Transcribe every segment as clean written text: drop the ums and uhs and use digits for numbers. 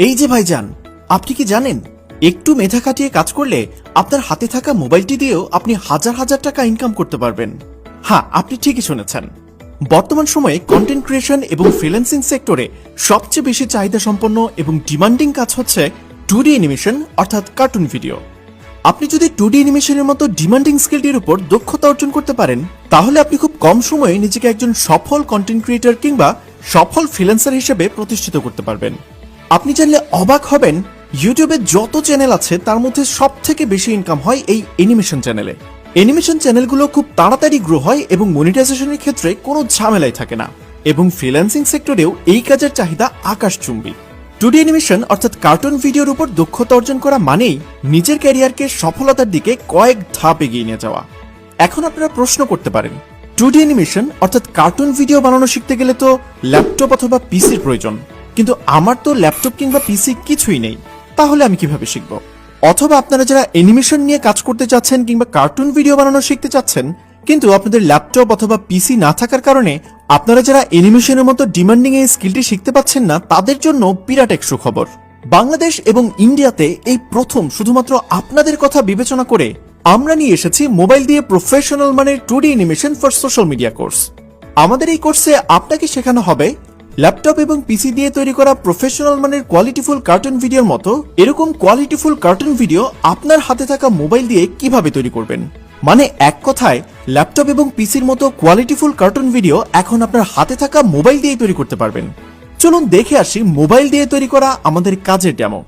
এই যে ভাইজান, আপনি কি জানেন একটু মেধা খাটিয়ে কাজ করলে আপনার হাতে থাকা মোবাইলটি দিয়েও আপনি হাজার হাজার টাকা ইনকাম করতে পারবেন? হ্যাঁ, আপনি ঠিকই শুনেছেন। বর্তমান সময়ে কন্টেন্ট ক্রিয়েশন এবং ফ্রিল্যান্সিং সেক্টরে সবচেয়ে বেশি চাহিদা সম্পন্ন এবং ডিমান্ডিং কাজ হচ্ছে 2D অ্যানিমেশন অর্থাৎ কার্টুন ভিডিও। আপনি যদি 2D অ্যানিমেশনের মতো ডিমান্ডিং স্কিলটির উপর দক্ষতা অর্জন করতে পারেন, তাহলে আপনি খুব কম সময়ে নিজেকে একজন সফল কন্টেন্ট ক্রিয়েটর কিংবা সফল ফ্রিল্যান্সার হিসেবে প্রতিষ্ঠিত করতে পারবেন। আপনি জানলে অবাক হবেন, ইউটিউবে যত চ্যানেল আছে তার মধ্যে সবথেকে বেশি ইনকাম হয় এই অ্যানিমেশন চ্যানেলে। অ্যানিমেশন চ্যানেলগুলো খুব তাড়াতাড়ি গ্রো হয় এবং মনিটাইজেশনের ক্ষেত্রে কোনো ঝামেলাই থাকে না, এবং ফ্রিল্যান্সিং সেক্টরেও এই কাজের চাহিদা আকাশচুম্বী। 2D অ্যানিমেশন অর্থাৎ কার্টুন ভিডিওর উপর দক্ষতা অর্জন করা মানেই নিজের ক্যারিয়ারকে সফলতার দিকে কয়েক ধাপ এগিয়ে নিয়ে যাওয়া। এখন আপনারা প্রশ্ন করতে পারেন, 2D অ্যানিমেশন অর্থাৎ কার্টুন ভিডিও বানানো শিখতে গেলে তো ল্যাপটপ অথবা পিসির প্রয়োজন, কিন্তু আমার তো ল্যাপটপ কিংবা পিসি কিছুই নেই, তাহলে আমি কিভাবে শিখব? অথবা আপনারা যারা অ্যানিমেশন নিয়ে কাজ করতে চাচ্ছেন কিংবা কার্টুন ভিডিও বানানো শিখতে চাচ্ছেন, কিন্তু আপনাদের ল্যাপটপ অথবা পিসি না থাকার কারণে আপনারা যারা অ্যানিমেশনের মতো ডিমান্ডিং এই স্কিলটি শিখতে পাচ্ছেন না, তাদের জন্য বিরাট এক সুখবর। বাংলাদেশ এবং ইন্ডিয়াতে এই প্রথম শুধুমাত্র আপনাদের কথা বিবেচনা করে আমরা নিয়ে এসেছি মোবাইল দিয়ে প্রফেশনাল মানের 2D animation for social media course. আমাদের এই কোর্সে আপনাকে শেখানো হবে ল্যাপটপ এবং পিসি দিয়ে তৈরি করা প্রফেশনাল মানের কোয়ালিটিফুল কার্টুন ভিডিওর মতো এরকম কোয়ালিটিফুল কার্টুন ভিডিও আপনার হাতে থাকা মোবাইল দিয়ে কিভাবে তৈরি করবেন। মানে এক কথায় ল্যাপটপ এবং পিসির মতো কোয়ালিটিফুল কার্টুন ভিডিও এখন আপনার হাতে থাকা মোবাইল দিয়ে তৈরি করতে পারবেন। চলুন দেখে আসি মোবাইল দিয়ে তৈরি করা আমাদের কাজের ডেমো।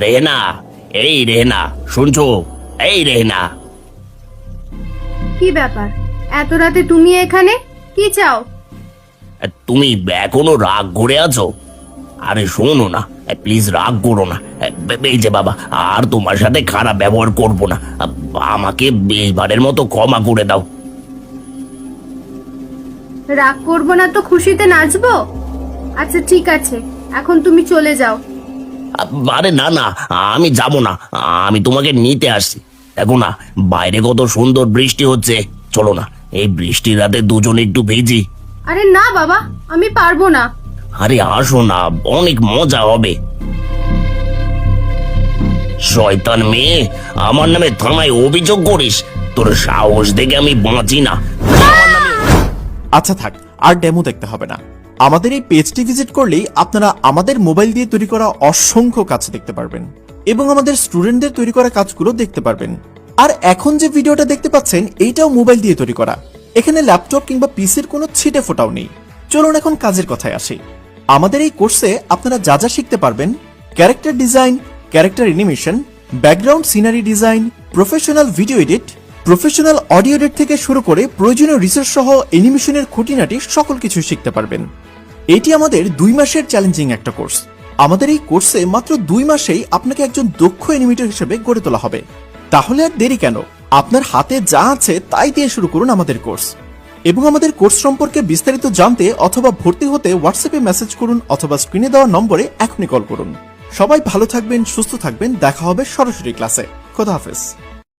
রেহেনা, এই রেহেনা, শুনছো? এই রেহেনা, কি ব্যাপার, এত রাতে তুমি এখানে কি চাও? তুমি এখনো রাগ করে আছো? আরে শোনো না, প্লিজ রাগ করো না। এই যে বাবা, আর তোমার সাথে খারাপ ব্যবহার করব না, আমাকে এবারের মতো ক্ষমা করে দাও। রাগ করবো না তো খুশিতে নাচবো? আচ্ছা ঠিক আছে, এখন তুমি চলে যাও। আরে না না, আমি যাব না, আমি তোমাকে নিতে আসছি। দেখো না, বাইরে কত সুন্দর বৃষ্টি হচ্ছে, চলো না এই বৃষ্টির রাতে দুজনে একটু ভিজি। আরে না বাবা, আমি পারবো না। আরে আসো না, অনেক মজা হবে। শয়তান মেয়ে, আমার নামে থানায় অভিযোগ করিস? তোর সাহস দেখে আমি বাঁচি না। আচ্ছা থাক, আর ডেমো দেখতে হবে না। আমাদের এই পেজটি ভিজিট করলেই আপনারা আমাদের মোবাইল দিয়ে তৈরি করা অসংখ্য কাজ দেখতে পারবেন এবং আমাদের স্টুডেন্টদের তৈরি করা কাজগুলো দেখতে পারবেন। আর এখন যে ভিডিওটা দেখতে পাচ্ছেন, এইটাও মোবাইল দিয়ে তৈরি করা। এখানে ল্যাপটপ কিংবা পিসির কোনো ছিটে ফোটাও নেই। চলুন এখন কাজের কথায় আসি। আমাদের এই কোর্সে আপনারা যা যা শিখতে পারবেন, character design, character animation, background scenery design, professional video edit, professional audio edit থেকে শুরু করে প্রয়োজনীয় রিসার্চ সহ অ্যানিমেশনের খুঁটিনাটি সকল কিছু শিখতে পারবেন। এটি আমাদের 2 মাসের চ্যালেঞ্জিং একটা কোর্স। আমাদের এই কোর্সে মাত্র 2 মাসেই আপনাকে একজন দক্ষ অ্যানিমেটর হিসেবে গড়ে তোলা হবে। তাহলে আর দেরি কেন, আপনার হাতে যা আছে তাই দিয়ে শুরু করুন আমাদের কোর্স। এবং আমাদের কোর্স সম্পর্কে বিস্তারিত জানতে অথবা ভর্তি হতে হোয়াটসঅ্যাপে মেসেজ করুন অথবা স্ক্রিনে দেওয়া নম্বরে এখনই কল করুন। সবাই ভালো থাকবেন, সুস্থ থাকবেন, দেখা হবে সরাসরি ক্লাসে। খোদা হাফেজ।